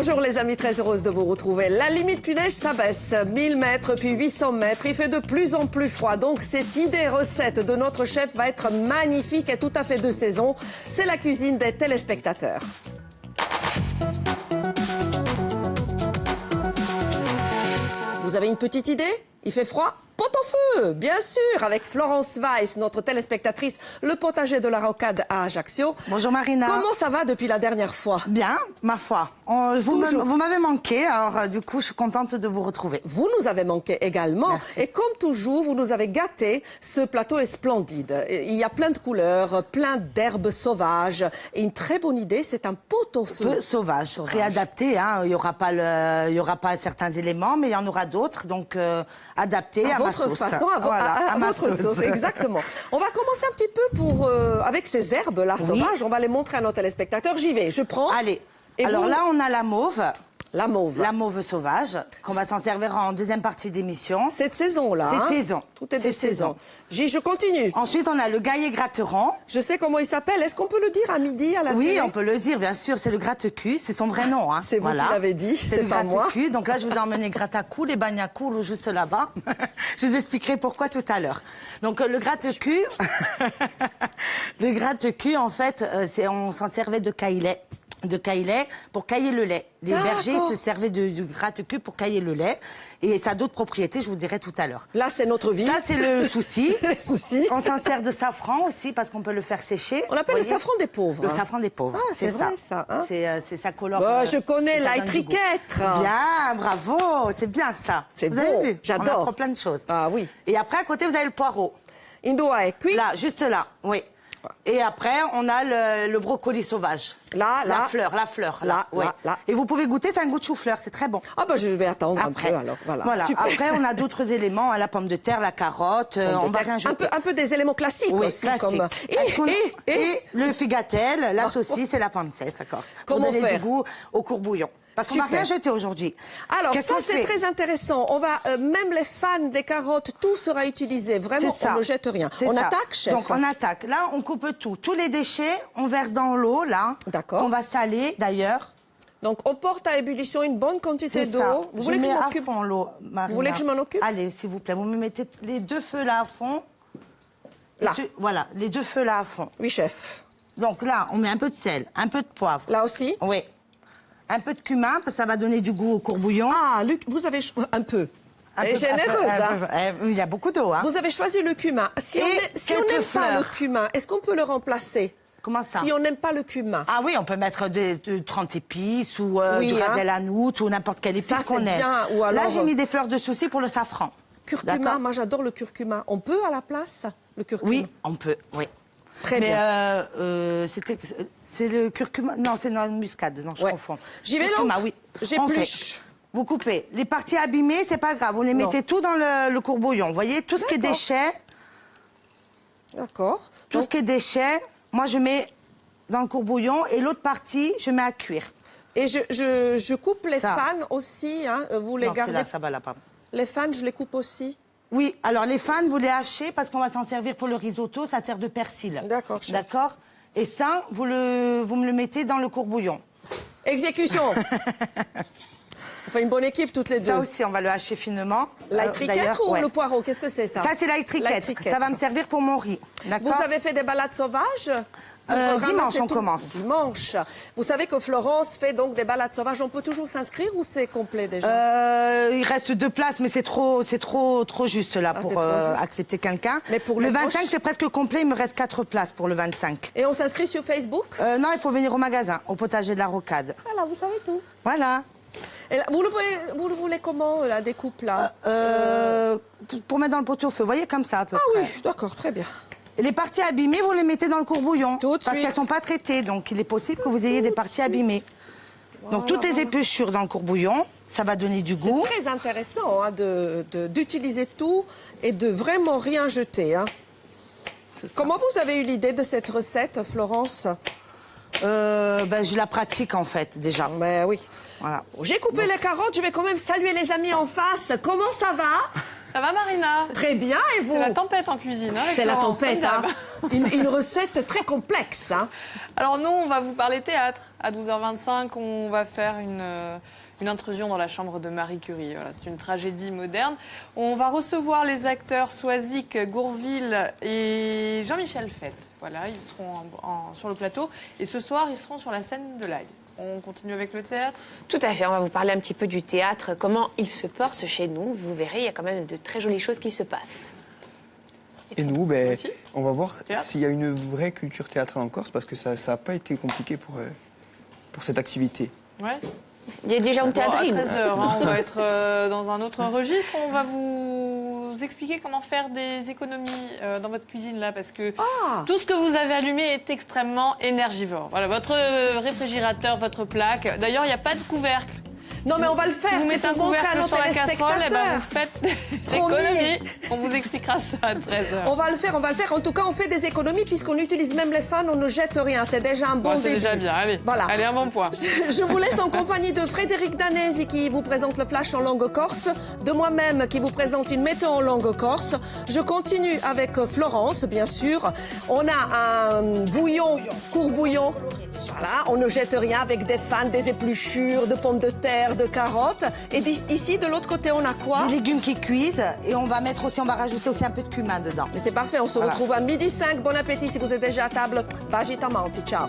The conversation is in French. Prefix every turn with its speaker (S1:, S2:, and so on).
S1: Bonjour les amis, très heureuse de vous retrouver. La limite du neige s'abaisse, 1000 mètres puis 800 mètres. Il fait de plus en plus froid, donc cette idée recette de notre chef va être magnifique et tout à fait de saison. C'est la cuisine des téléspectateurs. Vous avez une petite idée? Il fait froid? Pot au feu, bien sûr, avec Florence Weiss, notre téléspectatrice, le potager de la Rocade à Ajaccio.
S2: Bonjour Marina.
S1: Comment ça va depuis la dernière fois?
S2: Bien, ma foi. Vous m'avez manqué, alors du coup, je suis contente de vous retrouver.
S1: Vous nous avez manqué également.
S2: Merci.
S1: Et comme toujours, vous nous avez gâté. Ce plateau est splendide. Il y a plein de couleurs, plein d'herbes sauvages. Et une très bonne idée, c'est un pot au feu.
S2: Feu sauvage, réadapté. Hein. Il y aura pas certains éléments, mais il y en aura d'autres. Donc, adapté à ma
S1: votre
S2: sauce.
S1: façon, à
S2: ma
S1: votre sauce, exactement. On va commencer un petit peu avec ces herbes-là sauvages. On va les montrer à nos téléspectateurs. J'y vais, je prends.
S2: Allez.
S1: Et
S2: alors
S1: vous...
S2: là, on a la mauve.
S1: La mauve.
S2: La mauve sauvage, qu'on va s'en servir en deuxième partie d'émission.
S1: Cette saison-là.
S2: Cette saison.
S1: Tout est de saison. Je continue.
S2: Ensuite, on a le gaillet gratteron.
S1: Je sais comment il s'appelle. Est-ce qu'on peut le dire à midi à la télé?
S2: Oui, on peut le dire, bien sûr. C'est le gratte-cul. C'est son vrai nom. Hein.
S1: C'est vous qui l'avez dit, c'est
S2: le
S1: pas moi.
S2: gratte-cul. Donc là, je vous ai emmené gratte-à-cou, les bagnacoul, juste là-bas. Je vous expliquerai pourquoi tout à l'heure. Donc le gratte-cul, le gratte-cul, en fait, on s'en servait de caillet pour cailler le lait. Les bergers se servaient du gratte-cul pour cailler le lait. Et ça a d'autres propriétés, je vous dirai tout à l'heure.
S1: Là, c'est notre vie.
S2: Ça, c'est le souci.
S1: Les soucis.
S2: On s'en sert de safran aussi, parce qu'on peut le faire sécher.
S1: On appelle le safran des pauvres.
S2: Le safran des pauvres.
S1: Ah, c'est vrai, ça. Hein?
S2: C'est ça colore.
S1: Je connais la étriquette.
S2: Bien, bravo. C'est bien ça.
S1: C'est
S2: vous
S1: beau.
S2: Avez vu?
S1: J'adore.
S2: On apprend plein de choses.
S1: Ah oui.
S2: Et après, à côté, vous avez le poireau.
S1: Il doit être cuit.
S2: Là, juste là, oui. Et après, on a le brocoli sauvage.
S1: Là.
S2: La fleur.
S1: Là.
S2: Et vous pouvez goûter, c'est un goût de chou-fleur, c'est très bon.
S1: Ah bah je vais attendre
S2: après,
S1: un peu alors. Voilà.
S2: Super. Après, on a d'autres éléments, hein, la pomme de terre, la carotte, on va rien jeter.
S1: Un peu des éléments classiques aussi.
S2: Classique.
S1: Comme...
S2: Et le figatelle, la saucisse et la pancette, d'accord.
S1: Comment
S2: faire
S1: faire
S2: du goût au courbouillon. Parce qu'on va rien jeter aujourd'hui.
S1: Alors ça, c'est très intéressant. On va, même les fans des carottes, tout sera utilisé. Vraiment, on ne jette rien. On attaque, chef?
S2: Donc on attaque. Là, on coupe tout. Tous les déchets, on verse dans l'eau, là.
S1: D'accord.
S2: On va saler, d'ailleurs.
S1: Donc on porte à ébullition une bonne quantité d'eau. Vous voulez que je m'occupe?
S2: À fond l'eau, Marina.
S1: Vous voulez que je m'en occupe?
S2: Allez, s'il vous plaît. Vous me mettez les deux feux là à fond.
S1: Là.
S2: Voilà, les deux feux là à fond.
S1: Oui, chef.
S2: Donc là, on met un peu de sel, un peu de poivre.
S1: Là aussi?
S2: Oui. Un peu de cumin, parce que ça va donner du goût au courbouillon.
S1: Ah, Luc, vous avez un peu. Elle est généreuse, hein?
S2: Il y a beaucoup d'eau, hein?
S1: Vous avez choisi le cumin. Si on n'aime pas le cumin, est-ce qu'on peut le remplacer?
S2: Comment ça?
S1: Si on n'aime pas le cumin.
S2: Ah oui, on peut mettre de 30 épices ou du rasel à nout ou n'importe quelle épice qu'on aime.
S1: Bien. Ou alors...
S2: Là, j'ai mis des fleurs de souci pour le safran.
S1: Curcuma, moi j'adore le curcuma. On peut à la place le curcuma?
S2: Oui, on peut, oui.
S1: Très bien.
S2: C'est le curcuma. Non, c'est une muscade. Non, je confonds.
S1: J'y vais donc.
S2: Oui.
S1: J'épluche.
S2: Vous coupez. Les parties abîmées, c'est pas grave. Vous les mettez tout dans le courbouillon. Vous voyez, tout ce qui est déchets.
S1: D'accord.
S2: Tout ce qui est déchets, moi je mets dans le courbouillon et l'autre partie, je mets à cuire.
S1: Et je coupe les fans aussi. Hein. Vous les gardez.
S2: Là, ça va là, pardon.
S1: Les fans, je les coupe aussi.
S2: Oui, alors les fans, vous les hachez parce qu'on va s'en servir pour le risotto, ça sert de persil.
S1: D'accord, chef.
S2: D'accord. Et ça, vous me le mettez dans le courbouillon.
S1: Exécution. On fait une bonne équipe toutes les deux.
S2: Ça aussi, on va le hacher finement.
S1: L'étriquette ou le poireau? Qu'est-ce que c'est ça?
S2: Ça, c'est l'étriquette. Ça va me servir pour mon riz.
S1: Vous avez fait des balades sauvages?
S2: Dimanche, on commence.
S1: Dimanche. Vous savez que Florence fait donc des balades sauvages. On peut toujours s'inscrire ou c'est complet déjà?
S2: Il reste 2 places, mais c'est trop juste là pour accepter quelqu'un.
S1: Mais pour
S2: le 25, c'est presque complet. Il me reste 4 places pour le 25.
S1: Et on s'inscrit sur Facebook?
S2: Non, il faut venir au magasin, au potager de la Rocade.
S1: Voilà, vous savez tout.
S2: Voilà.
S1: Et là, vous le voulez comment, la découpe là?
S2: Pour mettre dans le pot-au-feu, vous voyez, comme ça à peu près.
S1: Ah oui, d'accord, très bien.
S2: Et les parties abîmées, vous les mettez dans le courbouillon.
S1: Tout de suite.
S2: Parce qu'elles ne sont pas traitées, donc il est possible que vous ayez des parties abîmées. Voilà, donc toutes les épluchures dans le courbouillon, ça va donner du goût.
S1: C'est très intéressant hein, d'utiliser tout et de vraiment rien jeter. Hein. Comment vous avez eu l'idée de cette recette, Florence?
S2: Je la pratique en fait, déjà.
S1: Ben oui.
S2: Voilà.
S1: J'ai coupé les carottes, je vais quand même saluer les amis en face. Comment ça va?
S3: Ça va, Marina?
S1: Très bien, et vous?
S3: C'est la tempête en cuisine. Hein, avec
S1: C'est la
S3: Florence,
S1: tempête,
S3: comme
S1: hein.
S3: d'hab.
S1: Une recette très complexe, hein.
S3: Alors nous, on va vous parler théâtre. À 12h25, on va faire une intrusion dans la chambre de Marie Curie. Voilà, c'est une tragédie moderne. On va recevoir les acteurs Soisic, Gourville et Jean-Michel Fett. Voilà, ils seront sur le plateau. Et ce soir, ils seront sur la scène de l'Aïe. On continue avec le théâtre?
S4: Tout à fait, on va vous parler un petit peu du théâtre, comment il se porte chez nous. Vous verrez, il y a quand même de très jolies choses qui se passent.
S5: Et nous, ben,
S3: Aussi
S5: on va voir
S3: Théâtre
S5: s'il y a une vraie culture théâtrale en Corse, parce que ça n'a pas été compliqué pour cette activité.
S3: Ouais.
S4: Il y a déjà une
S3: Bon, à
S4: théâtrine.
S3: 13h, hein, on va être dans un autre registre. On va vous expliquer comment faire des économies dans votre cuisine, là, parce que tout ce que vous avez allumé est extrêmement énergivore. Voilà, votre réfrigérateur, votre plaque. D'ailleurs, il n'y a pas de couvercle.
S1: Non, mais on va le faire,
S3: Si vous
S1: c'est
S3: mettez un
S1: pour montrer à
S3: couvercle
S1: nos
S3: sur la casserole, eh ben,
S1: téléspectateurs.
S3: vous faites des
S1: Promis.
S3: économies. On vous expliquera ça à 13h.
S1: On va le faire, on va le faire. En tout cas, on fait des économies puisqu'on utilise même les fans, on ne jette rien. C'est déjà un bon
S3: Bon, c'est
S1: début.
S3: déjà bien, allez.
S1: Voilà.
S3: Allez, un bon point.
S1: Je vous laisse en compagnie de Frédéric Danesi qui vous présente le flash en langue corse, de moi-même qui vous présente une météo en langue corse. Je continue avec Florence, bien sûr. On a un bouillon, court bouillon. Voilà, on ne jette rien avec des fans, des épluchures, de pommes de terre, de carottes. Et ici, de l'autre côté, on a quoi?
S2: Des légumes qui cuisent et on va rajouter aussi un peu de cumin dedans.
S1: Mais c'est parfait, on se retrouve à 12h05. Bon appétit si vous êtes déjà à table. Bagitamanti, ciao.